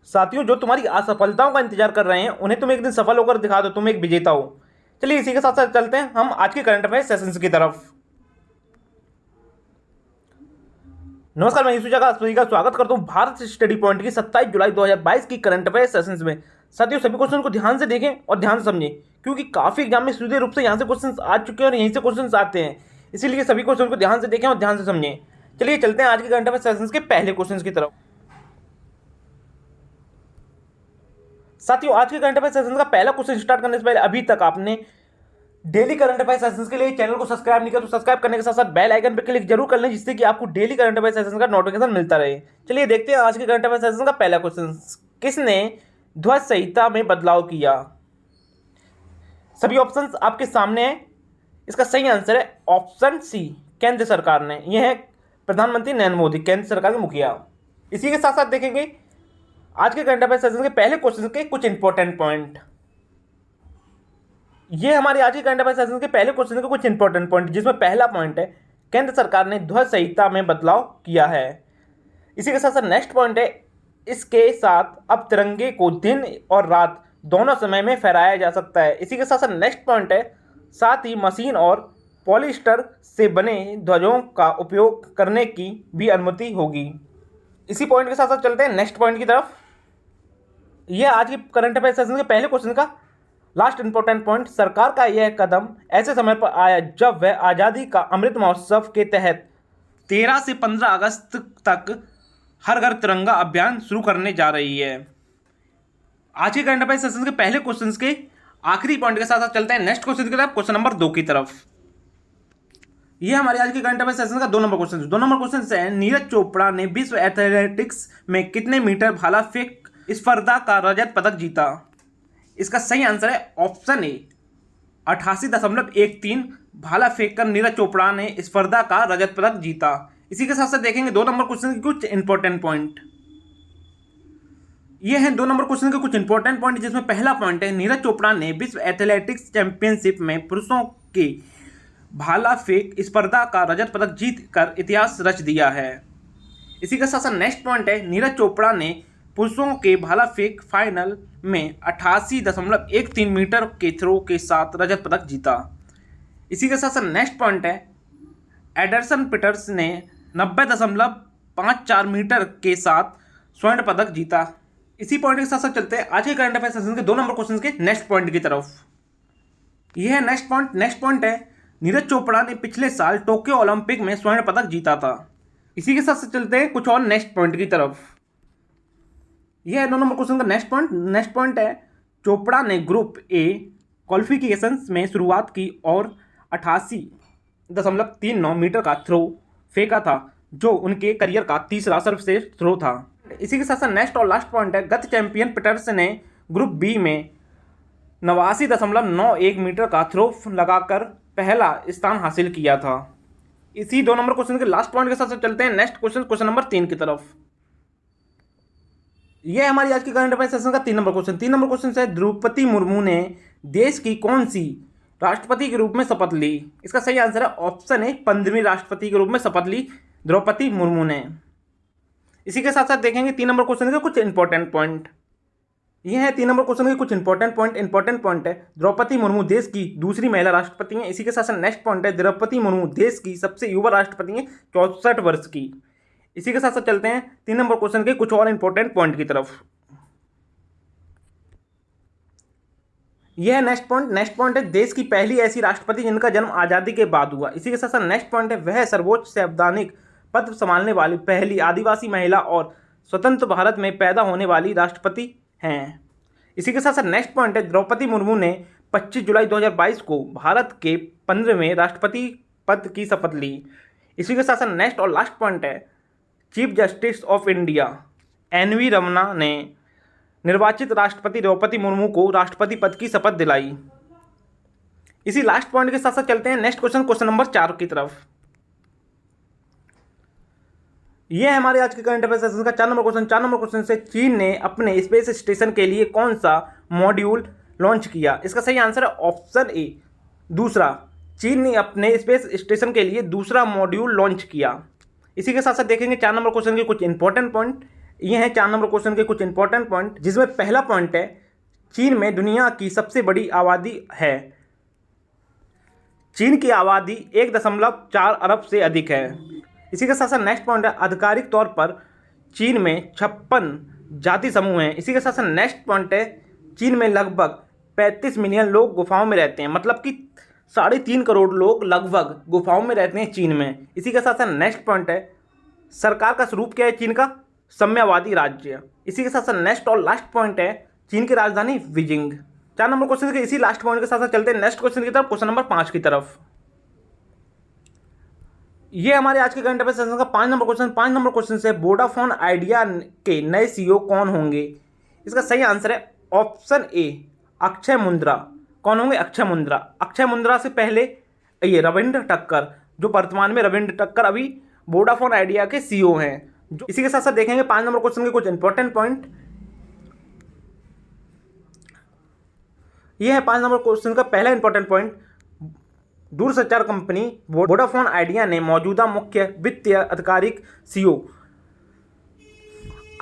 साथियों, जो तुम्हारी असफलताओं का इंतजार कर रहे हैं उन्हें तुम एक दिन सफल होकर दिखा दो, तुम एक विजेता हो। चलिए इसी के साथ साथ चलते हैं हम आज के करंट अफेयर सेशंस की तरफ। नमस्कार, मैं यूसुफ आप सभी का स्वागत करता हूं भारत स्टडी पॉइंट की 27 जुलाई 2022 की करंट अफेयर सेशंस में। साथियों, सभी क्वेश्चन को ध्यान से देखें और ध्यान से समझें, क्योंकि काफी एग्जाम में सीधे रूप से यहाँ से क्वेश्चन आ चुके हैं और यहीं से क्वेश्चन आते हैं, इसीलिए सभी क्वेश्चन को ध्यान से देखें और ध्यान से समझें। चलिए चलते हैं आज के करंट अफेयर सेशंस के पहले क्वेश्चन की तरफ। साथियों, आज के करंट अफेयर सेशन का पहला क्वेश्चन स्टार्ट करने से पहले अभी तक आपने डेली करंट अफेयर सेशंस के लिए चैनल को सब्सक्राइब नहीं किया तो सब्सक्राइब करने के साथ साथ बेल आइकन पर क्लिक जरूर कर लें, जिससे कि आपको डेली करंट अफेयर सेशन का नोटिफिकेशन मिलता रहे। चलिए देखते हैं आज के करंट अफेयर सेशन का पहला क्वेश्चन। किसने ध्वज संहिता में बदलाव किया? सभी ऑप्शन आपके सामने है। इसका सही आंसर है ऑप्शन सी, केंद्र सरकार ने। यह है प्रधानमंत्री नरेंद्र मोदी, केंद्र सरकार के मुखिया। इसी के साथ साथ देखेंगे आज के करंट अफेयर सेशन के पहले क्वेश्चन के कुछ इंपॉर्टेंट पॉइंट। ये हमारे आज के करंट अफेयर सेशन के पहले क्वेश्चन के कुछ इंपॉर्टेंट पॉइंट, जिसमें पहला पॉइंट है केंद्र सरकार ने ध्वज संहिता में बदलाव किया है। इसी के साथ साथ नेक्स्ट पॉइंट है इसके साथ अब तिरंगे को दिन और रात दोनों समय में फहराया जा सकता है। इसी के साथ साथ नेक्स्ट पॉइंट है साथ ही मशीन और पॉलिस्टर से बने ध्वजों का उपयोग करने की भी अनुमति होगी। इसी पॉइंट के साथ साथ चलते हैं नेक्स्ट पॉइंट की तरफ। यह आज के करंट अफेयर सेशन के पहले क्वेश्चन का लास्ट इंपॉर्टेंट पॉइंट। सरकार का यह कदम ऐसे समय पर आया जब वह आज़ादी का अमृत महोत्सव के तहत 13 से 15 अगस्त तक हर घर तिरंगा अभियान शुरू करने जा रही है। आज के करंट अफेयर सेशन के पहले क्वेश्चन के आखिरी पॉइंट के साथ साथ चलते हैं नेक्स्ट क्वेश्चन की तरफ, क्वेश्चन नंबर 2 की तरफ। यह हमारे आज के करंट अफेयर सेशन का 2 नंबर क्वेश्चन। 2 नंबर क्वेश्चन है नीरज चोपड़ा ने विश्व एथलेटिक्स में कितने मीटर भाला फेंक स्पर्धा का रजत पदक जीता? इसका सही आंसर है ऑप्शन ए, 88.13 भाला फेंककर नीरज चोपड़ा ने स्पर्धा का रजत पदक जीता। इसी के साथ साथ देखेंगे 2 नंबर क्वेश्चन के कुछ इंपॉर्टेंट पॉइंट। ये हैं 2 नंबर क्वेश्चन के कुछ इंपॉर्टेंट पॉइंट, जिसमें पहला पॉइंट है नीरज चोपड़ा ने विश्व एथलेटिक्स चैंपियनशिप में पुरुषों के भाला फेंक स्पर्धा का रजत पदक जीत कर इतिहास रच दिया है। इसी के साथ साथ नेक्स्ट पॉइंट है नीरज चोपड़ा ने पुरुषों के भाला फेंक फाइनल में 88.13 मीटर के थ्रो के साथ रजत पदक जीता। इसी के साथ साथ नेक्स्ट पॉइंट है एडरसन पीटर्स ने 90.54 मीटर के साथ स्वर्ण पदक जीता। इसी पॉइंट के साथ साथ चलते हैं आज के करंट अफेयर सेशन के 2 नंबर क्वेश्चन के नेक्स्ट पॉइंट की तरफ। यह है नेक्स्ट पॉइंट है नीरज चोपड़ा ने पिछले साल टोक्यो ओलंपिक में स्वर्ण पदक जीता था। इसी के साथ साथ चलते हैं कुछ और नेक्स्ट पॉइंट की तरफ। यह है 2 नंबर क्वेश्चन का नेक्स्ट पॉइंट है चोपड़ा ने ग्रुप ए क्वालिफिकेशंस में शुरुआत की और 88.39 मीटर का थ्रो फेंका था, जो उनके करियर का तीसरा सर्वश्रेष्ठ थ्रो था। इसी के साथ साथ नेक्स्ट और लास्ट पॉइंट है गत चैंपियन पीटर्स ने ग्रुप बी में 89.91 मीटर का थ्रो लगाकर पहला स्थान हासिल किया था। इसी 2 नंबर क्वेश्चन के लास्ट पॉइंट के साथ साथ चलते हैं नेक्स्ट क्वेश्चन नंबर 3 की तरफ। यह हमारी आज की करंट अफेयर सेशन का 3 नंबर क्वेश्चन। 3 नंबर क्वेश्चन है द्रौपदी मुर्मू ने देश की कौन सी राष्ट्रपति के रूप में शपथ ली? इसका सही आंसर है ऑप्शन ए, 15वीं राष्ट्रपति के रूप में शपथ ली द्रौपदी मुर्मू ने। इसी के साथ साथ देखेंगे 3 नंबर क्वेश्चन के कुछ इंपॉर्टेंट पॉइंट। यह है 3 नंबर क्वेश्चन के कुछ इंपॉर्टेंट पॉइंट है द्रौपदी मुर्मू देश की दूसरी महिला राष्ट्रपति हैं। इसी के साथ साथ नेक्स्ट पॉइंट है द्रौपदी मुर्मू देश की सबसे युवा राष्ट्रपति हैं, 64 वर्ष की। इसी के साथ साथ चलते हैं 3 नंबर क्वेश्चन के कुछ और इंपॉर्टेंट पॉइंट की तरफ। यह नेक्स्ट पॉइंट है देश की पहली ऐसी राष्ट्रपति जिनका जन्म आज़ादी के बाद हुआ। इसी के साथ साथ नेक्स्ट पॉइंट है वह सर्वोच्च संवैधानिक पद संभालने वाली पहली आदिवासी महिला और स्वतंत्र भारत में पैदा होने वाली राष्ट्रपति हैं। इसी के साथ साथ नेक्स्ट पॉइंट है द्रौपदी मुर्मू ने 25 जुलाई 2022 को भारत के 15वें राष्ट्रपति पद की शपथ ली। इसी के साथ साथ नेक्स्ट और लास्ट पॉइंट है chief justice of India NV Ramana ने निर्वाचित राष्ट्रपति द्रौपदी मुर्मू को राष्ट्रपति पद की शपथ दिलाई। इसी लास्ट पॉइंट के साथ साथ चलते हैं नेक्स्ट क्वेश्चन नंबर 4 की तरफ। यह है हमारे आज के करंट अफेयर सेशन का 4 नंबर क्वेश्चन। 4 नंबर क्वेश्चन से चीन ने अपने स्पेस स्टेशन के लिए कौन सा मॉड्यूल लॉन्च किया? इसका सही आंसर है ऑप्शन ए, दूसरा। चीन ने अपने स्पेस स्टेशन के लिए दूसरा मॉड्यूल लॉन्च किया। इसी के साथ साथ देखेंगे 4 नंबर क्वेश्चन के कुछ इंपॉर्टेंट पॉइंट। ये हैं 4 नंबर क्वेश्चन के कुछ इंपॉर्टेंट पॉइंट, जिसमें पहला पॉइंट है चीन में दुनिया की सबसे बड़ी आबादी है। चीन की आबादी 1.4 अरब से अधिक है। इसी के साथ साथ नेक्स्ट पॉइंट है आधिकारिक तौर पर चीन में 56 जाति समूह हैं। इसी के साथ साथ नेक्स्ट पॉइंट है चीन में लगभग 35 मिलियन लोग गुफाओं में रहते हैं, मतलब कि 3.5 करोड़ लोग लगभग गुफाओं में रहते हैं चीन में। इसी के साथ साथ नेक्स्ट पॉइंट है सरकार का स्वरूप क्या है चीन का, साम्यवादी राज्य। इसी के साथ साथ नेक्स्ट और लास्ट पॉइंट है चीन की राजधानी बीजिंग। 4 नंबर क्वेश्चन के इसी लास्ट पॉइंट के साथ साथ चलते हैं नेक्स्ट क्वेश्चन की तरफ, क्वेश्चन नंबर 5 की तरफ। ये हमारे आज के करंट अफेयर सेशन का 5 नंबर क्वेश्चन। 5 नंबर क्वेश्चन से वोडाफोन आइडिया के नए सीईओ कौन होंगे? इसका सही आंसर है ऑप्शन ए अक्षय मुंद्रा। कौन होंगे? अक्षय मुंद्रा। अक्षय मुंद्रा से पहले ये रविंद्र टक्कर, जो वर्तमान में रविंद्र टक्कर अभी वोडाफोन आइडिया के सीईओ हैं। जो इसी के साथ साथ देखेंगे 5 नंबर क्वेश्चन के कुछ इंपॉर्टेंट पॉइंट। ये है 5 नंबर क्वेश्चन का पहला इंपॉर्टेंट पॉइंट, दूरसंचार कंपनी वोडाफोन आइडिया ने मौजूदा मुख्य वित्तीय आधिकारिक सीईओ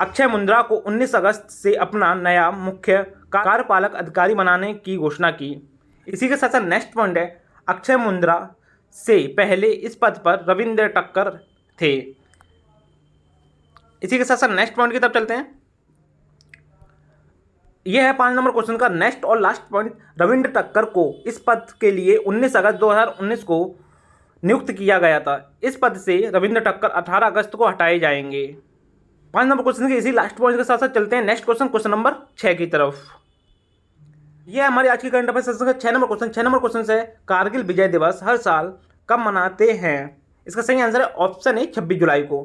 अक्षय मुंद्रा को 19 अगस्त से अपना नया मुख्य कार्यपालक अधिकारी बनाने की घोषणा की। इसी के साथ साथ नेक्स्ट पॉइंट है अक्षय मुंद्रा से पहले इस पद पर रविंद्र टक्कर थे। इसी के साथ साथ नेक्स्ट पॉइंट की तरफ चलते हैं। यह है 5 नंबर क्वेश्चन का नेक्स्ट और लास्ट पॉइंट, रविंद्र टक्कर को इस पद के लिए 19 अगस्त 2019 को नियुक्त किया गया था। इस पद से रविंद्र टक्कर 18 अगस्त को हटाए जाएंगे। 5 नंबर क्वेश्चन के इसी लास्ट पॉइंट के साथ साथ चलते हैं नेक्स्ट क्वेश्चन, क्वेश्चन नंबर 6 की तरफ। यह हमारी आज की करंट अफेयर सेशन का 6 नंबर क्वेश्चन। 6 नंबर क्वेश्चन से कारगिल विजय दिवस हर साल कब मनाते हैं? इसका सही आंसर है ऑप्शन ए 26 जुलाई को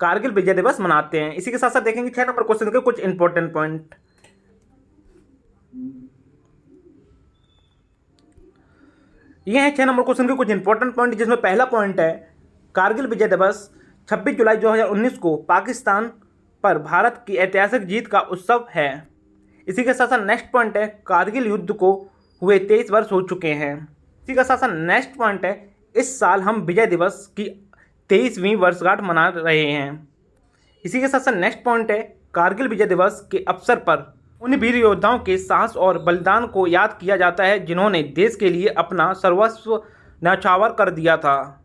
कारगिल विजय दिवस मनाते हैं। इसी के साथ साथ देखेंगे 6 नंबर क्वेश्चन के कुछ इंपॉर्टेंट पॉइंट। ये है 6 नंबर क्वेश्चन के कुछ इंपॉर्टेंट पॉइंट, जिसमें पहला पॉइंट है कारगिल विजय दिवस 26 जुलाई 2019 को पाकिस्तान पर भारत की ऐतिहासिक जीत का उत्सव है। इसी के साथ साथ नेक्स्ट पॉइंट है कारगिल युद्ध को हुए 23 वर्ष हो चुके हैं। इसी के साथ साथ नेक्स्ट पॉइंट है इस साल हम विजय दिवस की 23वीं वर्षगांठ मना रहे हैं। इसी के साथ साथ नेक्स्ट पॉइंट है कारगिल विजय दिवस के अवसर पर उन वीर योद्धाओं के साहस और बलिदान को याद किया जाता है जिन्होंने देश के लिए अपना सर्वस्व न्यौछावर कर दिया था।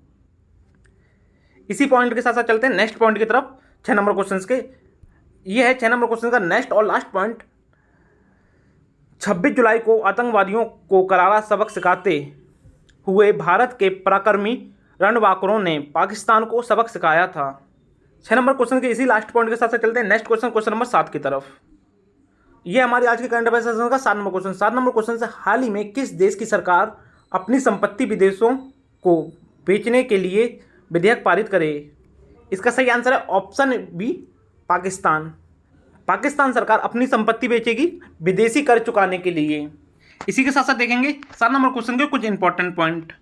इसी पॉइंट के साथ साथ चलते हैं नेक्स्ट पॉइंट की तरफ 6 नंबर क्वेश्चन के। यह है 6 नंबर क्वेश्चन का नेक्स्ट और लास्ट पॉइंट, 26 जुलाई को आतंकवादियों को करारा सबक सिखाते हुए भारत के पराक्रमी रणबांकुरों ने पाकिस्तान को सबक सिखाया था। 6 नंबर क्वेश्चन के इसी लास्ट पॉइंट के साथ साथ चलते हैं नेक्स्ट क्वेश्चन, क्वेश्चन नंबर 7 की तरफ। यह हमारी आज के करंट अफेयर सेशन का 7 नंबर क्वेश्चन। 7 नंबर क्वेश्चन से हाल ही में किस देश की सरकार अपनी संपत्ति विदेशों को बेचने के लिए विधेयक पारित करे? इसका सही आंसर है ऑप्शन बी पाकिस्तान। पाकिस्तान सरकार अपनी संपत्ति बेचेगी विदेशी कर चुकाने के लिए। इसी के साथ साथ देखेंगे 7 नंबर क्वेश्चन के कुछ इंपॉर्टेंट पॉइंट।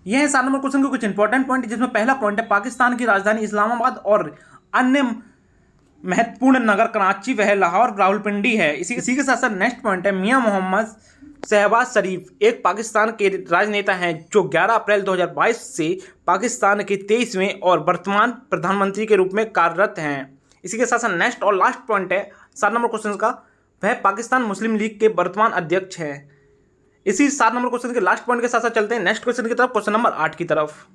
यह है 7 नंबर क्वेश्चन के कुछ इंपॉर्टेंट पॉइंट, जिसमें पहला पॉइंट है पाकिस्तान की राजधानी इस्लामाबाद और अन्य महत्वपूर्ण नगर कराची व लाहौर रावलपिंडी है। इसी के साथ साथ नेक्स्ट पॉइंट है मियां मोहम्मद शहबाज शरीफ एक पाकिस्तान के राजनेता हैं जो 11 अप्रैल 2022 से पाकिस्तान के 23वें और वर्तमान प्रधानमंत्री के रूप में कार्यरत हैं। इसी के साथ साथ नेक्स्ट और लास्ट पॉइंट है 7 नंबर क्वेश्चन का, वह पाकिस्तान मुस्लिम लीग के वर्तमान अध्यक्ष हैं। इसी 7 नंबर क्वेश्चन के लास्ट पॉइंट के साथ साथ चलते हैं नेक्स्ट क्वेश्चन की तरफ, क्वेश्चन नंबर 8 की तरफ।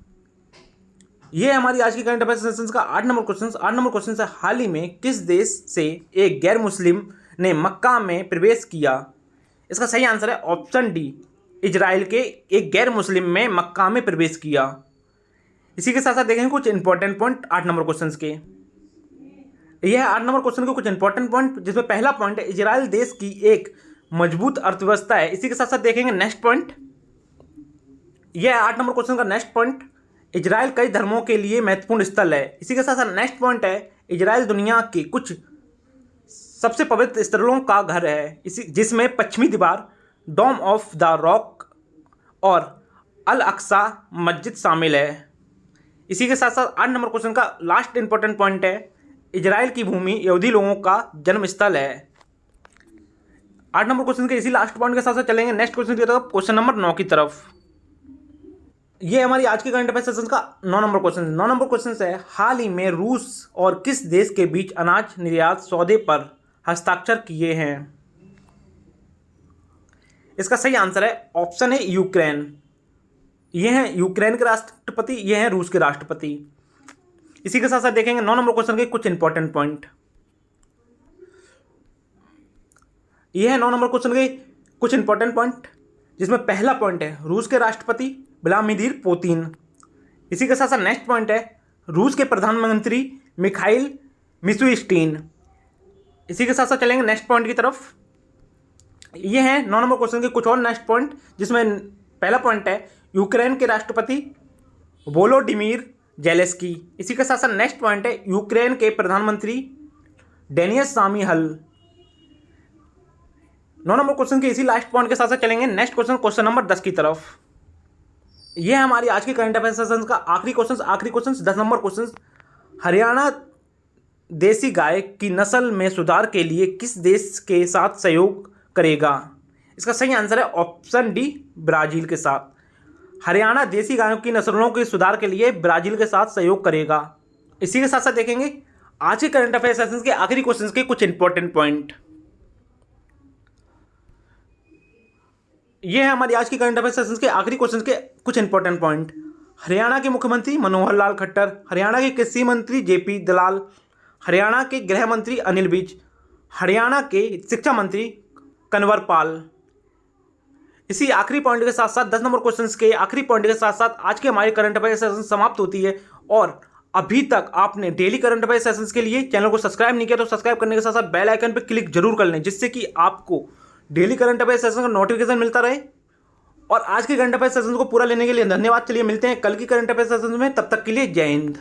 ये हमारी आज की करंट अफेयर सेशन का 8 नंबर क्वेश्चन। 8 नंबर क्वेश्चन से हाल ही में किस देश से एक गैर मुस्लिम ने मक्का में प्रवेश किया? इसका सही आंसर है ऑप्शन डी इजराइल के एक गैर मुस्लिम में मक्का में प्रवेश किया। इसी के साथ साथ देखेंगे कुछ इंपॉर्टेंट पॉइंट 8 नंबर क्वेश्चन के। यह 8 नंबर क्वेश्चन के कुछ इंपॉर्टेंट पॉइंट, जिसमें पहला पॉइंट है इजराइल देश की एक मजबूत अर्थव्यवस्था है। इसी के साथ साथ देखेंगे नेक्स्ट पॉइंट। यह 8 नंबर क्वेश्चन का नेक्स्ट पॉइंट, इजराइल कई धर्मों के लिए महत्वपूर्ण स्थल है। इसी के साथ साथ नेक्स्ट पॉइंट है इजराइल दुनिया के कुछ सबसे पवित्र स्थलों का घर है, जिसमें पश्चिमी दीवार, डोम ऑफ द रॉक और अल अक्सा मस्जिद शामिल है। इसी के साथ साथ 8 नंबर क्वेश्चन का लास्ट इंपॉर्टेंट पॉइंट है इजराइल की भूमि यहूदी लोगों का जन्म स्थल है। 8 नंबर क्वेश्चन के इसी लास्ट पॉइंट के साथ साथ चलेंगे नेक्स्ट क्वेश्चन की तरफ, क्वेश्चन नंबर 9 की तरफ। ये हमारी आज के करंट अफेयर सेशन का 9 नंबर क्वेश्चन। 9 नंबर क्वेश्चन है, हाल ही में रूस और किस देश के बीच अनाज निर्यात सौदे पर हस्ताक्षर किए हैं? इसका सही आंसर है ऑप्शन है यूक्रेन। ये हैं यूक्रेन के राष्ट्रपति, ये हैं रूस के राष्ट्रपति। इसी के साथ साथ देखेंगे 9 नंबर क्वेश्चन के कुछ इंपॉर्टेंट पॉइंट। ये है 9 नंबर क्वेश्चन के कुछ इंपॉर्टेंट पॉइंट, जिसमें पहला पॉइंट है रूस के राष्ट्रपति व्लादिमीर पुतिन। इसी के साथ साथ नेक्स्ट पॉइंट है रूस के प्रधानमंत्री मिखाइल मिशुस्तिन। इसी के साथ साथ चलेंगे नेक्स्ट पॉइंट की तरफ। ये हैं 9 नंबर क्वेश्चन के कुछ और नेक्स्ट पॉइंट, जिसमें पहला पॉइंट है यूक्रेन के राष्ट्रपति वोलोडिमीर जेलेंस्की। इसी के साथ साथ नेक्स्ट पॉइंट है यूक्रेन के प्रधानमंत्री डेनिस शामिहल। 9 नंबर क्वेश्चन के इसी लास्ट पॉइंट के साथ साथ चलेंगे नेक्स्ट क्वेश्चन नंबर 10 की तरफ। यह है हमारी आज के करंट अफेयर सेशन का आखिरी क्वेश्चन 10 नंबर क्वेश्चन। हरियाणा देसी गाय की नस्ल में सुधार के लिए किस देश के साथ सहयोग करेगा? इसका सही आंसर है ऑप्शन डी, ब्राजील के साथ। हरियाणा देसी गायों की नस्लों के सुधार के लिए ब्राजील के साथ सहयोग करेगा। इसी के साथ साथ देखेंगे आज के करंट अफेयर सेशन के आखिरी क्वेश्चन के कुछ इंपॉर्टेंट पॉइंट। ये है हमारी आज की करंट अफेयर सेशन के आखिरी क्वेश्चन के कुछ इंपॉर्टेंट पॉइंट। हरियाणा के मुख्यमंत्री मनोहर लाल खट्टर, हरियाणा के कृषि मंत्री जेपी दलाल, हरियाणा के गृह मंत्री अनिल विज, हरियाणा के शिक्षा मंत्री कन्वर पाल। इसी आखिरी पॉइंट के साथ साथ 10 नंबर क्वेश्चंस के आखिरी पॉइंट के साथ साथ आज के हमारे करंट अफेयर सेशन समाप्त होती है। और अभी तक आपने डेली करंट अफेयर सेशंस के लिए चैनल को सब्सक्राइब नहीं किया तो सब्सक्राइब करने के साथ साथ बेल आइकन पर क्लिक जरूर कर लें, जिससे कि आपको डेली करंट अफेयर सेशन का नोटिफिकेशन मिलता रहे। और आज के करंट अफेयर सेशन को पूरा लेने के लिए धन्यवाद। चलिए मिलते हैं कल की करंट अफेयर सेशन में, तब तक के लिए जय हिंद।